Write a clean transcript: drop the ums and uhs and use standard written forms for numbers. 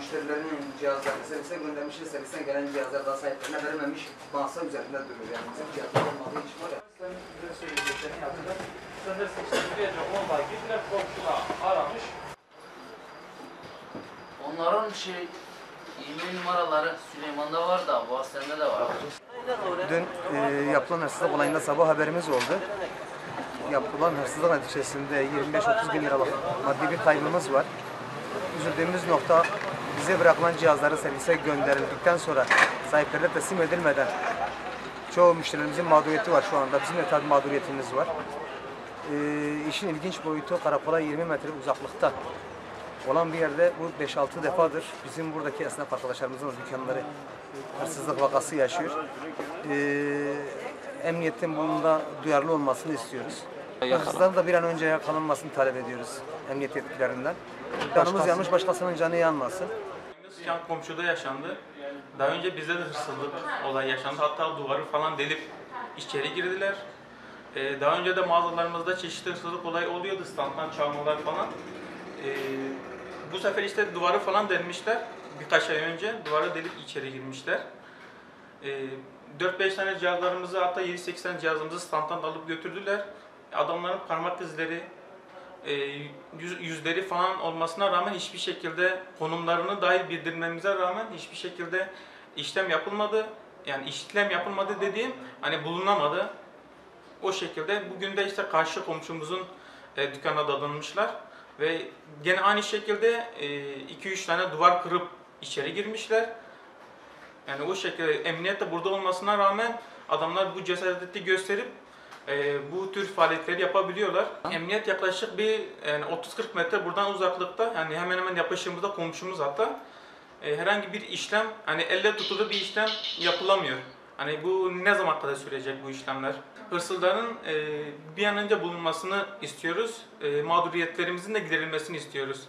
müşterilerinin cihazlarını servise göndermişler, servisten gelen cihazlar daha sahiplerine verilmemiş masa üzerinde duruyor. Yani bizim cihazlar olmadığı için var ya. Sen bize söyleyeceklerini yaptılar. Sınır sıkıştırıcı olmadan gittiler, komşuna aramış. Onların e-mail numaraları Süleyman'da var da, bu Aslen'de de var. Dün yapılan hırsızlık olayında sabah haberimiz oldu. Yapılan hırsızlık neticesinde 25-30 bin liralık maddi bir kaybımız var. Üzüldüğümüz nokta bize bırakılan cihazları servise gönderildikten sonra sahiplerine teslim edilmeden çoğu müşterilerimizin mağduriyeti var şu anda. Bizim de tabii mağduriyetimiz var. İşin ilginç boyutu karakola 20 metre uzaklıkta olan bir yerde bu 5-6 defadır bizim buradaki esnaf arkadaşlarımızın dükkanları hırsızlık vakası yaşıyor. Emniyetin bunda duyarlı olmasını istiyoruz. Hırsızların da bir an önce yakalanmasını talep ediyoruz emniyet yetkililerinden. Canımız yanmış, başkasının canı yanmasın. Yan komşuda yaşandı. Daha önce bizde de hırsızlık olay yaşandı. Hatta duvarı falan delip içeri girdiler. Daha önce de mağazalarımızda çeşitli hırsızlık olayı oluyordu, standtan çalmalar falan. Bu sefer işte duvarı falan delmişler. Birkaç ay önce duvarı delip içeri girmişler. 4-5 tane cihazlarımızı, hatta 7-8 tane cihazımızı standtan alıp götürdüler. Adamların parmak izleri, yüzleri falan olmasına rağmen hiçbir şekilde konumlarını dahi bildirmemize rağmen hiçbir şekilde işlem yapılmadı. Yani işlem yapılmadı dediğim hani bulunamadı. O şekilde bugün de işte karşı komşumuzun dükkanına dadanmışlar ve gene aynı şekilde 2-3 tane duvar kırıp içeri girmişler. Yani o şekilde emniyet de burada olmasına rağmen adamlar bu cesareti gösterip bu tür faaliyetleri yapabiliyorlar. Emniyet yaklaşık bir yani 30-40 metre buradan uzaklıkta, yani hemen hemen yapışımızda komşumuz hatta. Herhangi bir işlem, hani elle tutulu bir işlem yapılamıyor. Hani bu ne zaman kadar sürecek bu işlemler? Hırsızların bir an önce bulunmasını istiyoruz. Mağduriyetlerimizin de giderilmesini istiyoruz.